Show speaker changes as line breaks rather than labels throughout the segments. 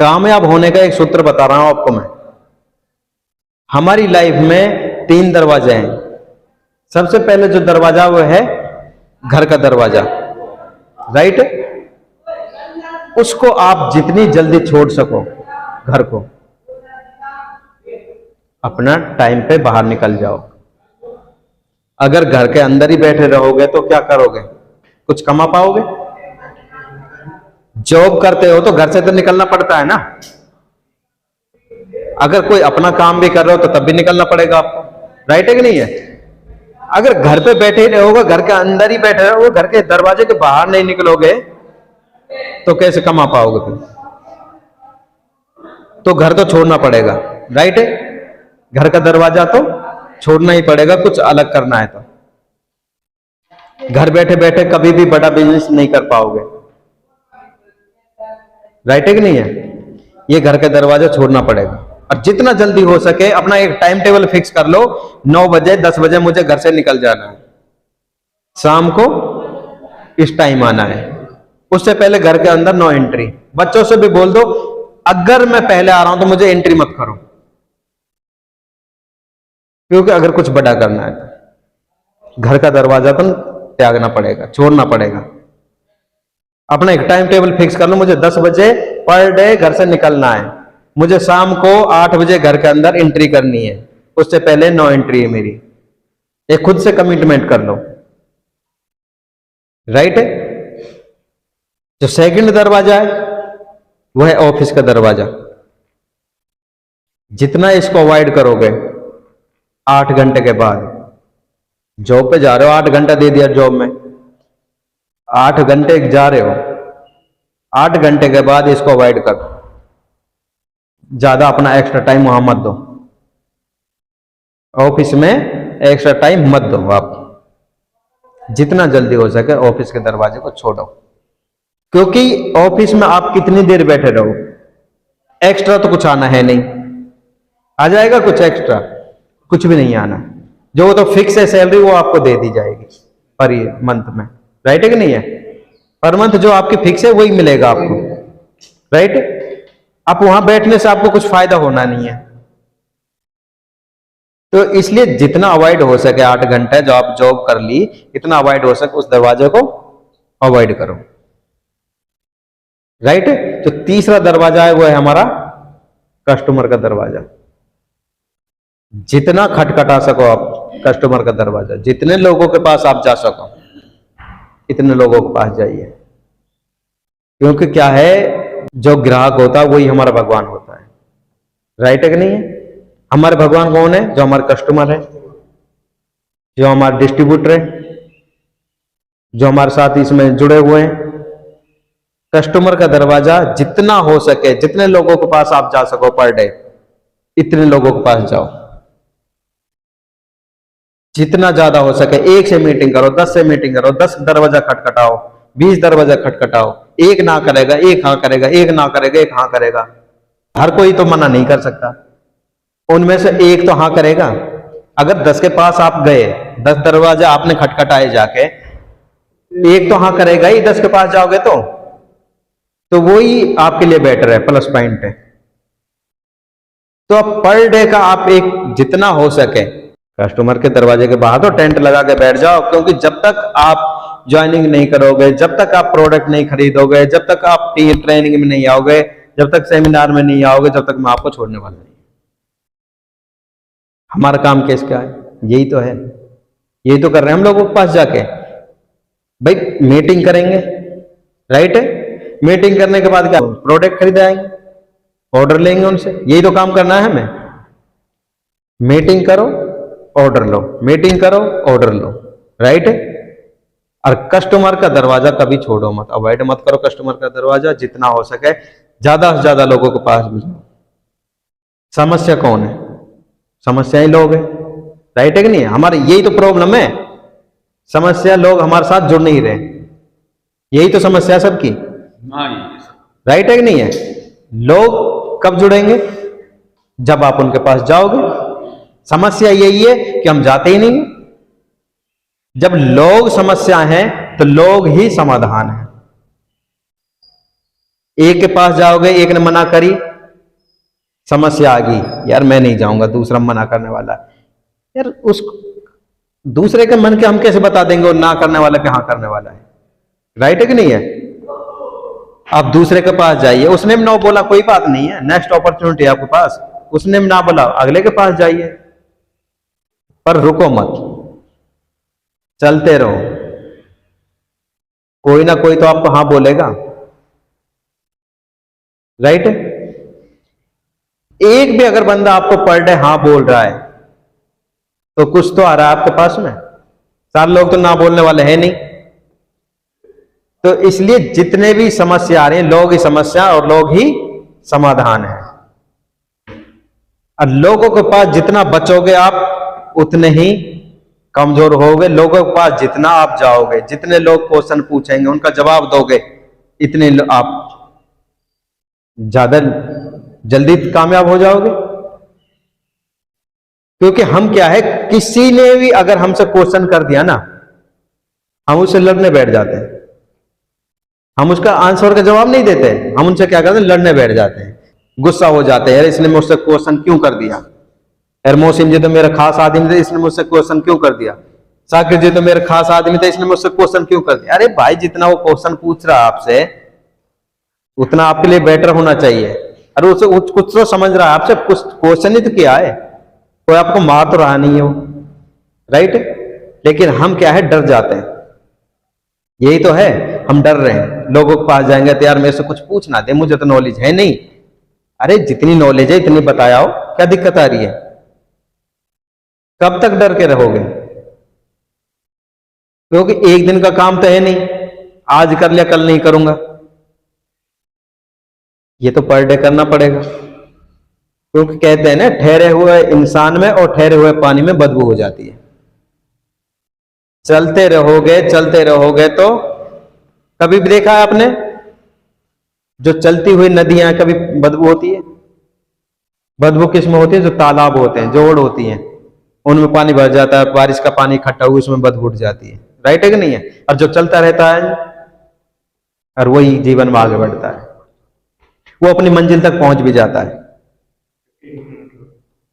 कामयाब होने का एक सूत्र बता रहा हूं आपको मैं। हमारी लाइफ में 3 दरवाजे हैं। सबसे पहले जो दरवाजा वो है घर का दरवाजा, राइट। उसको आप जितनी जल्दी छोड़ सको घर को, अपना टाइम पे बाहर निकल जाओ। अगर घर के अंदर ही बैठे रहोगे तो क्या करोगे? कुछ कमा पाओगे? जॉब करते हो तो घर से तो निकलना पड़ता है ना। अगर कोई अपना काम भी कर रहे हो तो तब भी निकलना पड़ेगा आपको, राइट है कि नहीं है? अगर घर पे बैठे ही रहोगे, घर के अंदर ही बैठे रहोगे, घर के दरवाजे के बाहर नहीं निकलोगे तो कैसे कमा पाओगे फिर? तो घर तो छोड़ना पड़ेगा, राइट है। घर का दरवाजा तो छोड़ना ही पड़ेगा, कुछ अलग करना है तो। घर बैठे बैठे कभी भी बड़ा बिजनेस नहीं कर पाओगे, राइट है कि नहीं है? ये घर का दरवाजा छोड़ना पड़ेगा। और जितना जल्दी हो सके अपना एक टाइम टेबल फिक्स कर लो, 9 बजे 10 बजे मुझे घर से निकल जाना है, शाम को इस टाइम आना है। उससे पहले घर के अंदर नो एंट्री। बच्चों से भी बोल दो, अगर मैं पहले आ रहा हूं तो मुझे एंट्री मत करो, क्योंकि अगर कुछ बड़ा करना है तो घर का दरवाजा तो त्यागना पड़ेगा, छोड़ना पड़ेगा। अपना एक टाइम टेबल फिक्स कर लो, मुझे 10 बजे पर डे घर से निकलना है, मुझे शाम को 8 बजे घर के अंदर एंट्री करनी है, उससे पहले नो एंट्री है मेरी। एक खुद से कमिटमेंट कर लो, राइट है। जो सेकंड दरवाजा है वह है ऑफिस का दरवाजा। जितना इसको अवॉइड करोगे, 8 घंटे के बाद जॉब पे जा रहे हो, 8 घंटा दे दिया जॉब में, 8 घंटे जा रहे हो, 8 घंटे के बाद इसको अवॉइड करो। ज्यादा अपना एक्स्ट्रा टाइम वहां मत दो, ऑफिस में एक्स्ट्रा टाइम मत दो आप। जितना जल्दी हो सके ऑफिस के दरवाजे को छोड़ो, क्योंकि ऑफिस में आप कितनी देर बैठे रहो, एक्स्ट्रा तो कुछ आना है नहीं। आ जाएगा कुछ एक्स्ट्रा? कुछ भी नहीं आना। जो तो फिक्स है सैलरी वो आपको दे दी जाएगी पर मंथ में, राइट है कि नहीं है? पर मंथ जो आपकी फिक्स है वही मिलेगा आपको, राइट। आप वहां बैठने से आपको कुछ फायदा होना नहीं है। तो इसलिए जितना अवॉइड हो सके 8 घंटे जो आप जॉब कर ली, इतना अवॉइड हो सके उस दरवाजे को अवॉइड करो, राइट। जो तीसरा दरवाजा है वो है हमारा कस्टमर का दरवाजा। जितना खटखटा सको आप कस्टमर का दरवाजा, जितने लोगों के पास आप जा सको इतने लोगों के पास जाइए, क्योंकि क्या है, जो ग्राहक होता है वही हमारा भगवान होता है, राइट है कि नहीं है? हमारे भगवान कौन है? जो हमारे कस्टमर है, जो हमारे डिस्ट्रीब्यूटर है, जो हमारे साथ इसमें जुड़े हुए हैं। कस्टमर का दरवाजा जितना हो सके, जितने लोगों के पास आप जा सको पर डे, इतने लोगों के पास जाओ। जितना ज्यादा हो सके 1 से मीटिंग करो, 10 से मीटिंग करो, 10 दरवाजा खटखटाओ, 20 दरवाजा खटखटाओ। एक ना करेगा, एक हाँ करेगा, एक ना करेगा, एक हाँ करेगा। हर कोई तो मना नहीं कर सकता, उनमें से एक तो हाँ करेगा। अगर 10 के पास आप गए, 10 दरवाजा आपने खटखटाए जाके, एक तो हाँ करेगा ही 10 के पास जाओगे तो वही आपके लिए बेटर है, प्लस पॉइंट है। तो अब पर डे का आप एक जितना हो सके कस्टमर के दरवाजे के बाहर तो टेंट लगा के बैठ जाओ, क्योंकि जब तक आप ज्वाइनिंग नहीं करोगे, जब तक आप प्रोडक्ट नहीं खरीदोगे, जब तक आप ट्रेनिंग में नहीं आओगे, जब तक सेमिनार में नहीं आओगे, जब तक मैं आपको छोड़ने वाला नहीं। हमारा काम केस क्या है? यही तो है, यही तो कर रहे हैं हम लोगों के पास जाके। भाई मीटिंग करेंगे, राइट है। मीटिंग करने के बाद क्या, प्रोडक्ट खरीदाएंगे, ऑर्डर लेंगे उनसे, यही तो काम करना है हमें। मीटिंग करो, ऑर्डर लो, मीटिंग करो, ऑर्डर लो, राइट है। और कस्टमर का दरवाजा कभी छोड़ो मत, अवॉइड मत करो कस्टमर का दरवाजा। जितना हो सके ज्यादा से ज्यादा लोगों के पास भी जाओ। समस्या कौन है? समस्या ही लोग है, राइट है कि नहीं? हमारे यही तो प्रॉब्लम है, समस्या लोग हमारे साथ जुड़ नहीं रहे, यही तो समस्या सबकी, राइट है कि नहीं है? लोग कब जुड़ेंगे? जब आप उनके पास जाओगे। समस्या यही है कि हम जाते ही नहीं। जब लोग समस्या हैं तो लोग ही समाधान है। एक के पास जाओगे, एक ने मना करी, समस्या आ गई, यार मैं नहीं जाऊंगा, दूसरा मना करने वाला। यार उस दूसरे के मन के हम कैसे बता देंगे वो ना करने वाला के हाँ करने वाला है? राइट है कि नहीं है? आप दूसरे के पास जाइए, उसने भी ना बोला कोई बात नहीं है, नेक्स्ट अपॉर्चुनिटी है आपके पास, उसने भी ना बोला अगले के पास जाइए, पर रुको मत, चलते रहो, कोई ना कोई तो आपको हाँ बोलेगा। राइट? एक भी अगर बंदा आपको पर डे हाँ बोल रहा है तो कुछ तो आ रहा है आपके पास में, सारे लोग तो ना बोलने वाले हैं नहीं। तो इसलिए जितने भी समस्या आ रही हैं, लोग ही समस्या और लोग ही समाधान है। और लोगों के पास जितना बचोगे आप उतने ही कमजोर होगे, लोगों के पास जितना आप जाओगे, जितने लोग क्वेश्चन पूछेंगे उनका जवाब दोगे, इतने आप ज्यादा जल्दी कामयाब हो जाओगे। क्योंकि हम क्या है, किसी ने भी अगर हमसे क्वेश्चन कर दिया ना, हम उससे लड़ने बैठ जाते हैं, हम उसका आंसर का जवाब नहीं देते, हम उनसे क्या करते हैं, लड़ने बैठ जाते हैं, गुस्सा हो जाते हैं, यार इसने मुझसे क्वेश्चन क्यों कर दिया, यार मोहसिन जी तो मेरा खास आदमी था, इसने मुझसे क्वेश्चन क्यों कर दिया, साकिर जी तो मेरा खास आदमी था, इसने मुझसे क्वेश्चन क्यों कर दिया। अरे भाई, जितना वो क्वेश्चन पूछ रहा है आपसे उतना आपके लिए बेटर होना चाहिए। अरे उसे कुछ तो समझ रहा है आपसे, कुछ क्वेश्चन ही तो किया है, कोई आपको मार तो रहा नहीं है वो। राइट? लेकिन हम क्या है, डर जाते हैं, यही तो है, हम डर रहे हैं। लोगों के पास जाएंगे तो यार मेरे से कुछ पूछना दे, मुझे तो नॉलेज है नहीं। अरे जितनी नॉलेज है इतनी बताया, क्या दिक्कत आ रही है? कब तक डर के रहोगे? क्योंकि एक दिन का काम तो है नहीं, आज कर लिया कल नहीं करूंगा, ये तो पर डे करना पड़ेगा। क्योंकि कहते हैं ना, ठहरे हुए इंसान में और ठहरे हुए पानी में बदबू हो जाती है। चलते रहोगे तो कभी भी देखा है आपने, जो चलती हुई नदियां कभी बदबू होती है? बदबू किस में होती है? जो तालाब होते हैं, जोड़ होती हैं, उनमें पानी भर जाता है, बारिश का पानी इकट्ठा हुआ उसमें बदबू उठ जाती है। राइट है कि नहीं है? और जो चलता रहता है और वही जीवन में आगे बढ़ता है, वो अपनी मंजिल तक पहुंच भी जाता है।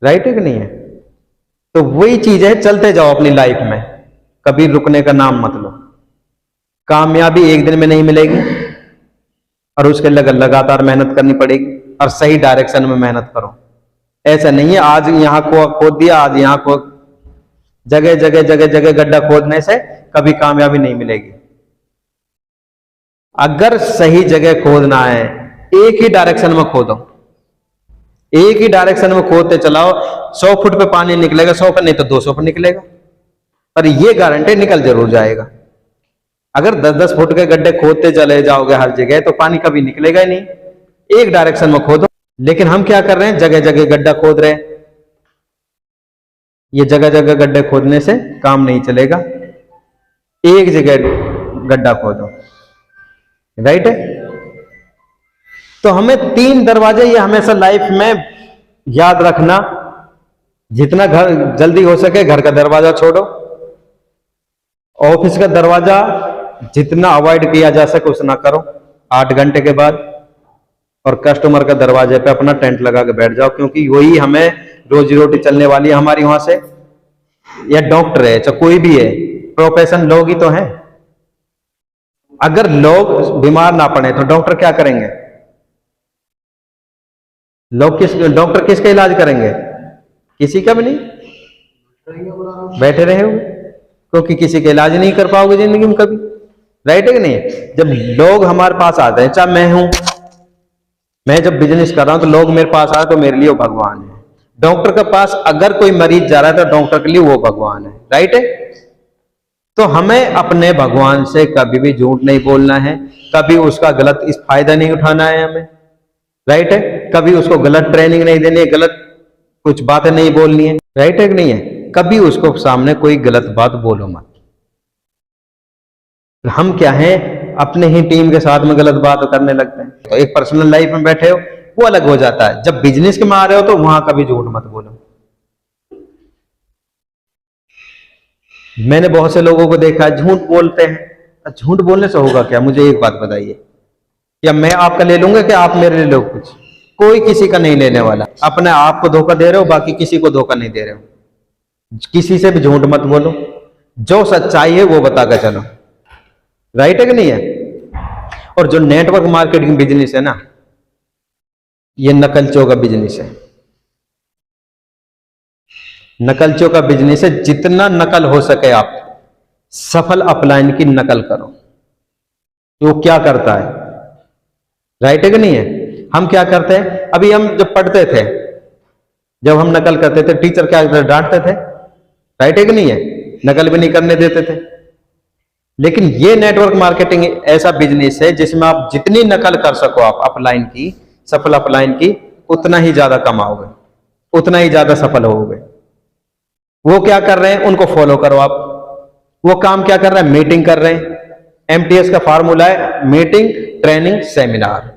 राइट है कि नहीं है? तो वही चीज है, चलते जाओ अपनी लाइफ में, कभी रुकने का नाम मत लो। कामयाबी एक दिन में नहीं मिलेगी और उसके लिए लगातार मेहनत करनी पड़ेगी, और सही डायरेक्शन में मेहनत करो। ऐसा नहीं है आज यहां को खोद दिया, आज यहां को, जगह जगह जगह जगह गड्ढा खोदने से कभी कामयाबी नहीं मिलेगी। अगर सही जगह खोदना है, एक ही डायरेक्शन में खोदो, एक ही डायरेक्शन में खोदते चलाओ, 100 फुट पे पानी निकलेगा, 100 पे नहीं तो 200 पे निकलेगा, पर ये गारंटी निकल जरूर जाएगा। अगर 10-10 फुट के गड्ढे खोदते चले जाओगे हर जगह तो पानी कभी निकलेगा ही नहीं। एक डायरेक्शन में खोदो। लेकिन हम क्या कर रहे हैं, जगह जगह गड्ढा खोद रहे हैं। ये जगह जगह गड्ढे खोदने से काम नहीं चलेगा, एक जगह गड्ढा खोदो। राइट है? तो हमें 3 दरवाजे ये हमेशा लाइफ में याद रखना, जितना घर जल्दी हो सके घर का दरवाजा छोड़ो, ऑफिस का दरवाजा जितना अवॉइड किया जा सके उतना करो 8 घंटे के बाद, और कस्टमर का दरवाजे पे अपना टेंट लगा के बैठ जाओ, क्योंकि वही हमें रोजी रोटी चलने वाली है हमारी वहां से। या डॉक्टर है, चाहे कोई भी है, प्रोफेशन लोग ही तो हैं। अगर लोग बीमार ना पड़े तो डॉक्टर क्या करेंगे? डॉक्टर किसका इलाज करेंगे? किसी का भी नहीं, बैठे रहे हो, क्योंकि किसी का इलाज नहीं कर पाओगे जिंदगी में कभी। राइट है कि नहीं? जब लोग हमारे पास आते हैं, चाहे मैं जब बिजनेस कर रहा हूं तो लोग मेरे पास आए तो मेरे लिए वो भगवान है। डॉक्टर के पास अगर कोई मरीज जा रहा है तो डॉक्टर के लिए वो भगवान है। राइट है? तो हमें अपने भगवान से कभी भी झूठ नहीं बोलना है, कभी उसका गलत इस फायदा नहीं उठाना है हमें। राइट है? कभी उसको गलत ट्रेनिंग नहीं देनी है, गलत कुछ बातें नहीं बोलनी है। राइट है कि नहीं है? कभी उसको सामने कोई गलत बात बोलो मत। हम क्या है, अपने ही टीम के साथ में गलत बात करने लगते हैं। तो एक पर्सनल लाइफ में बैठे हो वो अलग हो जाता है, जब बिजनेस के में आ रहे हो तो वहां कभी झूठ मत बोलो। मैंने बहुत से लोगों को देखा झूठ बोलते हैं। झूठ बोलने से होगा क्या? मुझे एक बात बताइए, या मैं आपका ले लूंगा कि आप मेरे ले लो कुछ? कोई किसी का नहीं लेने वाला। अपने आप को धोखा दे रहे हो, बाकी किसी को धोखा नहीं दे रहे हो। किसी से भी झूठ मत बोलो, जो सच्चाई है वो बता कर चलो। राइट है कि नहीं है? और जो नेटवर्क मार्केटिंग बिजनेस है ना, ये नकलचों का बिजनेस है। नकलचों का बिजनेस है। जितना नकल हो सके आप सफल अपलाइन की नकल करो। तो वो क्या करता है? राइट है कि नहीं है? हम क्या करते हैं? अभी हम जब पढ़ते थे, जब हम नकल करते थे, टीचर क्या डांटते थे? राइट है कि नहीं है? नकल भी नहीं करने देते थे। लेकिन ये नेटवर्क मार्केटिंग ऐसा बिजनेस है जिसमें आप जितनी नकल कर सको आप अपलाइन की, सफल अपलाइन की, उतना ही ज्यादा कमाओगे, उतना ही ज्यादा सफल होगे। वो क्या कर रहे हैं? उनको फॉलो करो आप। वो काम क्या कर रहे हैं? मीटिंग कर रहे हैं। MTS का फार्मूला है मीटिंग, ट्रेनिंग, सेमिनार।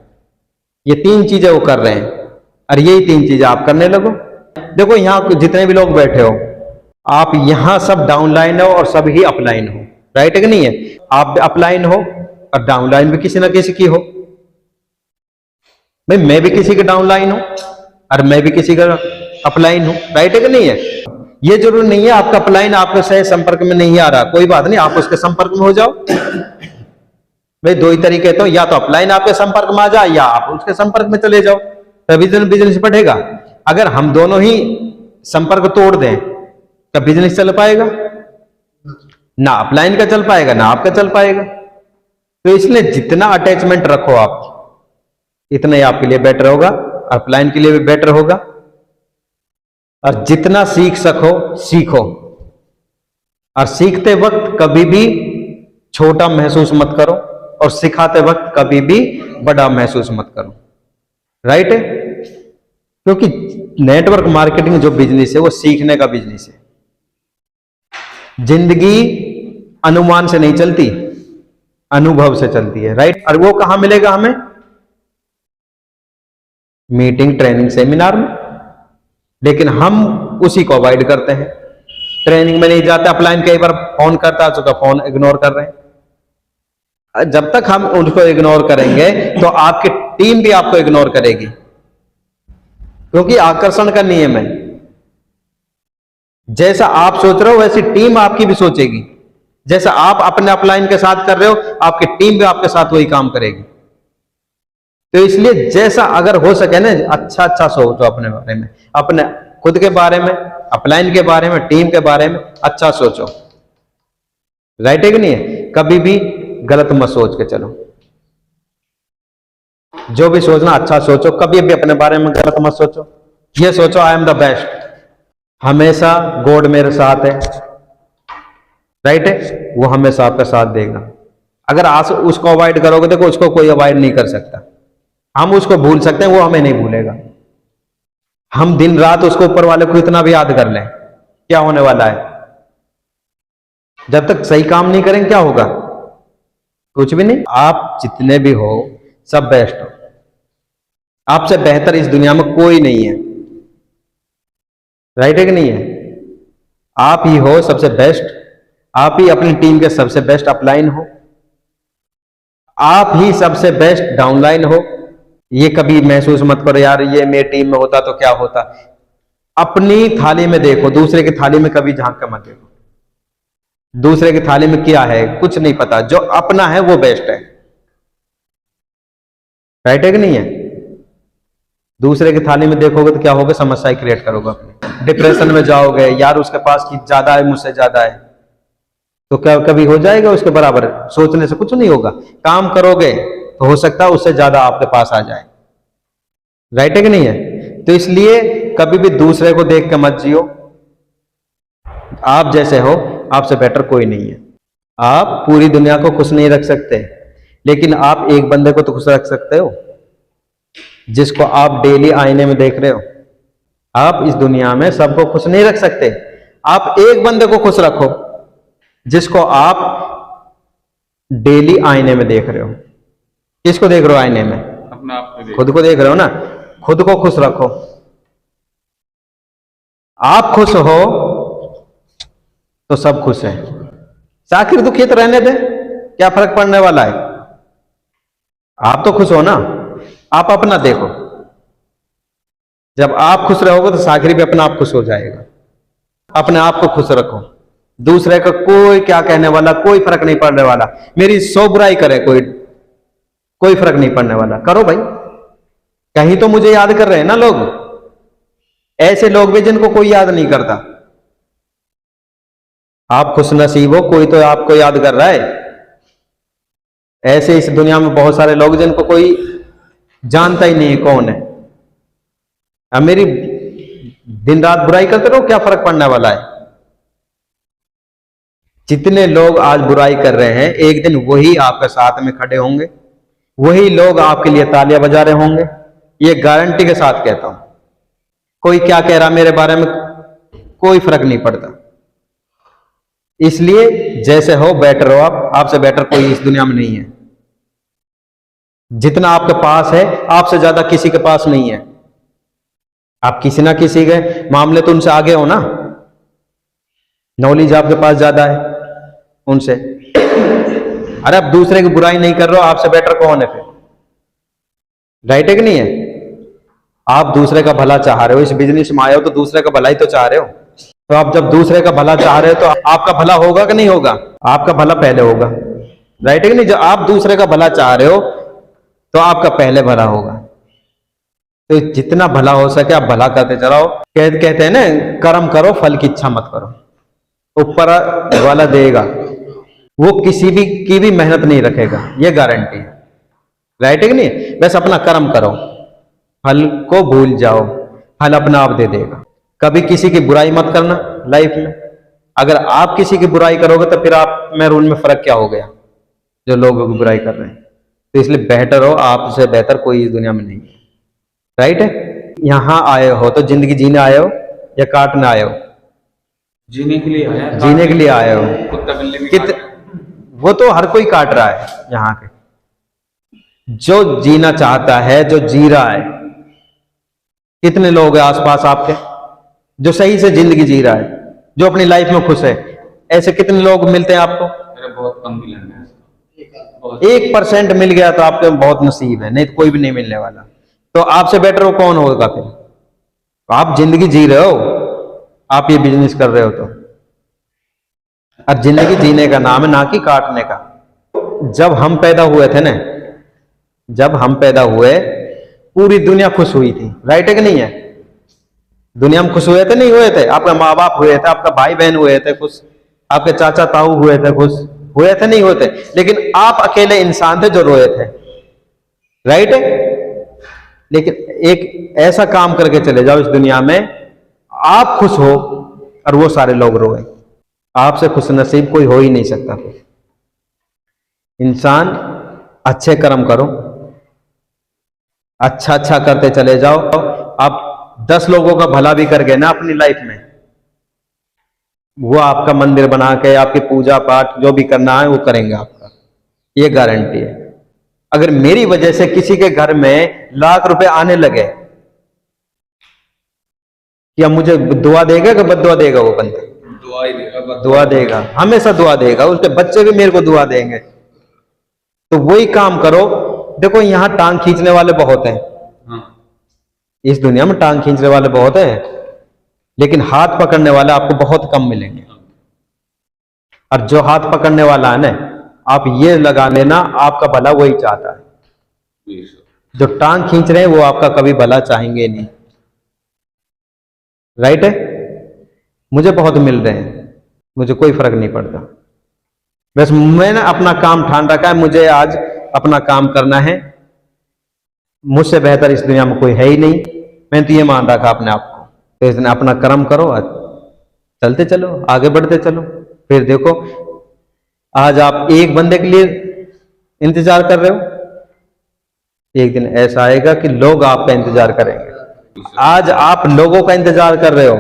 ये 3 चीजें वो कर रहे हैं, और यही 3 चीजें आप करने लगो। देखो यहां जितने भी लोग बैठे हो, आप यहां सब डाउनलाइन हो और सब ही अपलाइन हो। राइट है कि नहीं है? आप अपलाइन हो और डाउनलाइन भी किसी ना किसी की हो। भाई मैं भी किसी के डाउनलाइन हूं और मैं भी किसी का अपलाइन हूं। राइट है कि नहीं है? ये जरूर नहीं है आपका अपलाइन आपके सही संपर्क में नहीं आ रहा, कोई बात नहीं, आप उसके संपर्क में हो जाओ। भाई 2 ही तरीके, तो या तो अपलाइन आपके संपर्क में आ जाए या आप उसके संपर्क में चले जाओ, तभी तो बिजनेस बढ़ेगा। अगर हम दोनों ही संपर्क तोड़ दें तब बिजनेस चल पाएगा? ना अपलाइन का चल पाएगा ना आपका चल पाएगा। तो इसलिए जितना अटैचमेंट रखो आप, इतना ही आपके लिए बेटर होगा, अपलाइन के लिए भी बेटर होगा। और जितना सीख सको सीखो, और सीखते वक्त कभी भी छोटा महसूस मत करो, और सिखाते वक्त कभी भी बड़ा महसूस मत करो। राइट है? क्योंकि नेटवर्क मार्केटिंग जो बिजनेस है वो सीखने का बिजनेस है। जिंदगी अनुमान से नहीं चलती, अनुभव से चलती है। राइट? और वो कहां मिलेगा हमें? मीटिंग, ट्रेनिंग, सेमिनार में। लेकिन हम उसी को अवॉइड करते हैं, ट्रेनिंग में नहीं जाते। अपलाइन कई बार फोन करता है, उसका फोन इग्नोर कर रहे हैं। जब तक हम उनको इग्नोर करेंगे तो आपकी टीम भी आपको इग्नोर करेगी, क्योंकि आकर्षण का नियम है। जैसा आप सोच रहे हो वैसी टीम आपकी भी सोचेगी। जैसा आप अपने अपलाइन के साथ कर रहे हो, आपकी टीम भी आपके साथ वही काम करेगी। तो इसलिए जैसा अगर हो सके ना, अच्छा अच्छा सोचो अपने बारे में, अपने खुद के बारे में, अपलाइन के बारे में, टीम के बारे में अच्छा सोचो। राइट है कि नहीं है? कभी भी गलत मत सोच के चलो। जो भी सोचना अच्छा सोचो, कभी भी अपने बारे में गलत मत सोचो। ये सोचो आई एम द बेस्ट, हमेशा गॉड मेरे साथ है। राइट है? वो हमेशा आपका साथ देगा। अगर आप उसको अवॉइड करोगे, देखो उसको कोई अवॉइड नहीं कर सकता। हम उसको भूल सकते हैं, वो हमें नहीं भूलेगा। हम दिन रात उसको ऊपर वाले को इतना भी याद कर लें, क्या होने वाला है? जब तक सही काम नहीं करेंगे क्या होगा? कुछ भी नहीं। आप जितने भी हो सब बेस्ट हो, आपसे बेहतर इस दुनिया में कोई नहीं है। राइट है कि नहीं है? आप ही हो सबसे बेस्ट, आप ही अपनी टीम के सबसे बेस्ट अपलाइन हो, आप ही सबसे बेस्ट डाउनलाइन हो। ये कभी महसूस मत करो यार ये मेरी टीम में होता तो क्या होता। अपनी थाली में देखो, दूसरे की थाली में कभी झांक कर मत देखो। दूसरे की थाली में क्या है कुछ नहीं पता, जो अपना है वो बेस्ट है। राइट है कि नहीं है? दूसरे की थाली में देखोगे तो क्या होगा? समस्या क्रिएट करोगे, अपने डिप्रेशन में जाओगे। यार उसके पास की ज्यादा है, मुझसे ज्यादा है, तो क्या कभी हो जाएगा उसके बराबर? सोचने से कुछ नहीं होगा। काम करोगे तो हो सकता है उससे ज्यादा आपके पास आ जाए। राइट है कि नहीं है? तो इसलिए कभी भी दूसरे को देख के मत जियो। आप जैसे हो, आपसे बेटर कोई नहीं है। आप पूरी दुनिया को खुश नहीं रख सकते, लेकिन आप एक बंदे को तो खुश रख सकते हो, जिसको आप डेली आईने में देख रहे हो। आप इस दुनिया में सबको खुश नहीं रख सकते। आप एक बंदे को खुश रखो जिसको आप डेली आईने में देख रहे हो। किसको देख रहे हो आईने में?
अपना आप को
खुद को देख रहे हो ना। खुद को खुश रखो। आप खुश हो तो सब खुश है। आखिर दुखी तो रहने दे, क्या फर्क पड़ने वाला है? आप तो खुश हो ना, आप अपना देखो। जब आप खुश रहोगे तो सागरी भी अपना आप खुश हो जाएगा। अपने आप को खुश रखो, दूसरे का कोई क्या कहने वाला कोई फर्क नहीं पड़ने वाला। मेरी 100 बुराई करे कोई, कोई फर्क नहीं पड़ने वाला। करो भाई, कहीं तो मुझे याद कर रहे हैं ना लोग। ऐसे लोग भी जिनको कोई याद नहीं करता। आप खुश नसीब हो, कोई तो आपको याद कर रहा है। ऐसे इस दुनिया में बहुत सारे लोग जिनको कोई जानता ही नहीं है कौन है। अब मेरी दिन रात बुराई करते रहो, क्या फर्क पड़ने वाला है। जितने लोग आज बुराई कर रहे हैं, एक दिन वही आपके साथ में खड़े होंगे, वही लोग आपके लिए तालियां बजा रहे होंगे। ये गारंटी के साथ कहता हूं। कोई क्या कह रहा मेरे बारे में कोई फर्क नहीं पड़ता। इसलिए जैसे हो बेटर हो आप, आपसे बेटर कोई इस दुनिया में नहीं है। जितना आपके पास है, आपसे ज्यादा किसी के पास नहीं है। आप किसी ना किसी के मामले तो उनसे आगे हो ना, नॉलेज आपके पास ज्यादा है उनसे। अरे आप दूसरे की बुराई नहीं कर रहे हो, आपसे बेटर कौन है फिर? राइट है कि नहीं है? आप दूसरे का भला चाह रहे हो, इस बिजनेस में आए हो तो दूसरे का भला ही तो चाह रहे हो। तो आप जब दूसरे का भला चाह रहे हो तो आपका भला होगा कि नहीं होगा? आपका भला पहले होगा। राइट है कि नहीं? जब आप दूसरे का भला चाह रहे हो तो आपका पहले भला होगा। तो जितना भला हो सके आप भला करते चलाओ। कहते हैं ना, कर्म करो फल की इच्छा मत करो, ऊपर वाला देगा। वो किसी भी की भी मेहनत नहीं रखेगा, ये गारंटी है। राइट है कि नहीं? बस अपना कर्म करो, फल को भूल जाओ, फल अपना आप दे देगा। कभी किसी की बुराई मत करना लाइफ में। अगर आप किसी की बुराई करोगे तो फिर आप में उनमें फर्क क्या हो गया जो लोगों की बुराई कर रहे हैं। तो इसलिए बेहतर हो, आपसे बेहतर कोई इस दुनिया में नहीं है। राइट है? यहां आए हो तो जिंदगी जीने आए हो या काटने आए हो?
जीने के लिए आया,
जीने के लिए आए हो।
कुत्ता बिल्ली भी
वो तो हर कोई काट रहा है यहाँ के। जो जीना चाहता है, जो जी रहा है, कितने लोग हैं आसपास आपके जो सही से जिंदगी जी रहा है, जो अपनी लाइफ में खुश है? ऐसे कितने लोग मिलते हैं आपको?
बहुत कम मिलेंगे।
1% मिल गया तो आपके बहुत नसीब है, नहीं तो कोई भी नहीं मिलने वाला। तो आपसे बेटर वो कौन होगा फिर? आप जिंदगी जी रहे हो, आप ये बिजनेस कर रहे हो तो। अब जिंदगी जीने का नाम है, ना कि काटने का। जब हम पैदा हुए थे ना, जब हम पैदा हुए पूरी दुनिया खुश हुई थी। राइट है कि नहीं है? दुनिया में खुश हुए थे नहीं हुए थे? आपका माँ बाप हुए थे, आपका भाई बहन हुए थे खुश, आपके चाचा ताऊ हुए थे खुश, हुए थे नहीं हुए थे? लेकिन आप अकेले इंसान थे जो रोए थे। राइट है? लेकिन एक ऐसा काम करके चले जाओ इस दुनिया में, आप खुश हो और वो सारे लोग रोए। आपसे खुश नसीब कोई हो ही नहीं सकता। इंसान अच्छे कर्म करो, अच्छा अच्छा करते चले जाओ। आप 10 लोगों का भला भी कर गए ना अपनी लाइफ में, वो आपका मंदिर बना के आपकी पूजा पाठ जो भी करना है वो करेंगे आपका, ये गारंटी है। अगर मेरी वजह से किसी के घर में लाख रुपए आने लगे, क्या मुझे दुआ देगा कि बद्दुआ देगा? वो बंदा
दुआ ही देगा,
दुआ देगा, हमेशा दुआ देगा। उसके बच्चे भी मेरे को दुआ देंगे। तो वही काम करो। देखो यहां टांग खींचने वाले बहुत हैं।
हाँ।
इस दुनिया में टांग खींचने वाले बहुत हैं, लेकिन हाथ पकड़ने वाले आपको बहुत कम मिलेंगे। और जो हाथ पकड़ने वाला है ना, आप ये लगा लेना, आपका भला वही चाहता है। जो टांग खींच रहे हैं वो आपका कभी भला चाहेंगे नहीं। राइट है? मुझे बहुत मिल रहे हैं, मुझे कोई फर्क नहीं पड़ता। बस मैंने अपना काम ठान रखा है, मुझे आज अपना काम करना है। मुझसे बेहतर इस दुनिया में कोई है ही नहीं। मैंने तो ये मान रखा अपने आप को। तो इसने अपना कर्म करो, चलते चलो, आगे बढ़ते चलो। फिर देखो, आज आप एक बंदे के लिए इंतजार कर रहे हो, एक दिन ऐसा आएगा कि लोग आपका इंतजार करेंगे। आज आप लोगों का इंतजार कर रहे हो,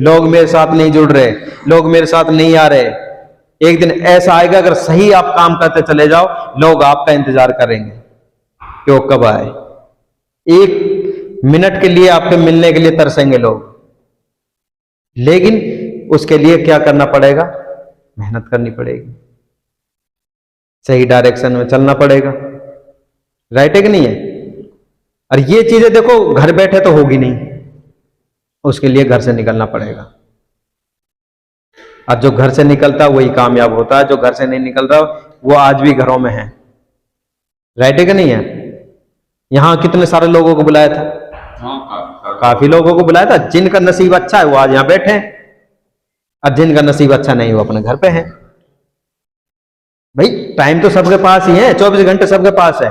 लोग मेरे साथ नहीं जुड़ रहे, लोग मेरे साथ नहीं आ रहे। एक दिन ऐसा आएगा, अगर सही आप काम करते चले जाओ, लोग आपका इंतजार करेंगे कि वो कब आए। 1 मिनट के लिए आपके मिलने के लिए तरसेंगे लोग। लेकिन उसके लिए क्या करना पड़ेगा? मेहनत करनी पड़ेगी, सही डायरेक्शन में चलना पड़ेगा। राइट है कि नहीं है? और ये चीजें देखो घर बैठे तो होगी नहीं, उसके लिए घर से निकलना पड़ेगा। और जो घर से निकलता है वही कामयाब होता है, जो घर से नहीं निकल रहा वो आज भी घरों में है। राइट है कि नहीं है? यहां कितने सारे लोगों को बुलाया था,
हाँ
काफी लोगों को बुलाया था। जिनका नसीब अच्छा है वो आज यहां बैठे हैं, और जिनका नसीब अच्छा नहीं वो अपने घर पे है। भाई टाइम तो सबके पास ही है, 24 घंटे सबके पास है।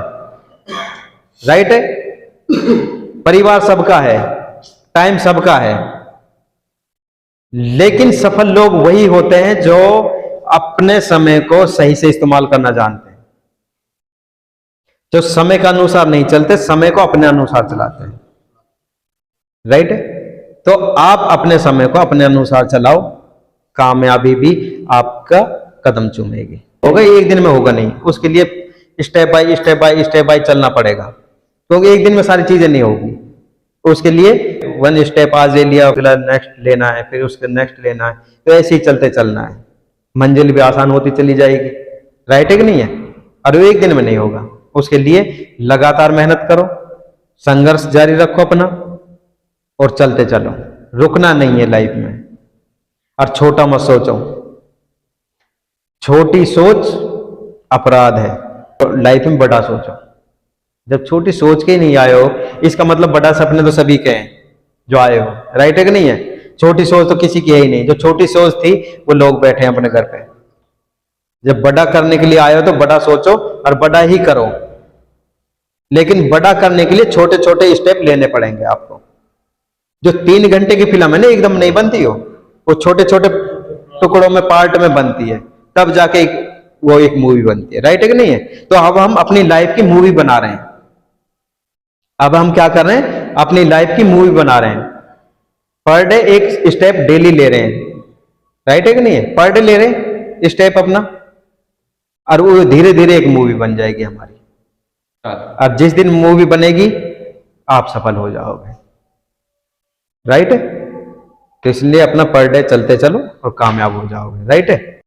राइट है? परिवार सबका है, टाइम सबका है, लेकिन सफल लोग वही होते हैं जो अपने समय को सही से इस्तेमाल करना जानते हैं, जो समय के अनुसार नहीं चलते, समय को अपने अनुसार चलाते हैं। राइट है? तो आप अपने समय को अपने अनुसार चलाओ, कामयाबी भी आपका कदम चूमेगी। होगा एक दिन में होगा नहीं, उसके लिए step by step by step by चलना पड़ेगा, क्योंकि एक दिन में सारी चीजें नहीं होगी। उसके लिए वन स्टेप आज ले लिया, फिर नेक्स्ट लेना है, फिर उसके नेक्स्ट लेना है, तो ऐसे ही चलते चलना है, मंजिल भी आसान होती चली जाएगी। राइट है कि नहीं है? और वो एक दिन में नहीं होगा, उसके लिए लगातार मेहनत करो, संघर्ष जारी रखो अपना, और चलते चलो, रुकना नहीं है लाइफ में। और छोटा मत सोचो, छोटी सोच अपराध है, तो लाइफ में बड़ा सोचो। जब छोटी सोच के ही नहीं आए हो, इसका मतलब बड़ा सपने तो सभी के हैं जो आए हो। राइट है कि नहीं है? छोटी सोच तो किसी की है ही नहीं, जो छोटी सोच थी वो लोग बैठे हैं अपने घर पे। जब बड़ा करने के लिए आए हो तो बड़ा सोचो और बड़ा ही करो, लेकिन बड़ा करने के लिए छोटे छोटे स्टेप लेने पड़ेंगे आपको। जो 3 घंटे की फिल्म है ना, एकदम नहीं बनती हो, वो छोटे छोटे टुकड़ों में, पार्ट में बनती है, तब जाके वो एक मूवी बनती है। राइट है कि नहीं है? तो अब हम अपनी लाइफ की मूवी बना रहे हैं। अब हम क्या कर रहे हैं? अपनी लाइफ की मूवी बना रहे हैं। पर डे एक स्टेप डेली ले रहे हैं। राइट है कि नहीं है? पर डे ले रहे हैं स्टेप अपना, और वो धीरे धीरे एक मूवी बन जाएगी हमारी। और जिस दिन मूवी बनेगी आप सफल हो जाओगे। राइट है? तो इसलिए अपना पर डे चलते चलो और कामयाब हो जाओगे। राइट है?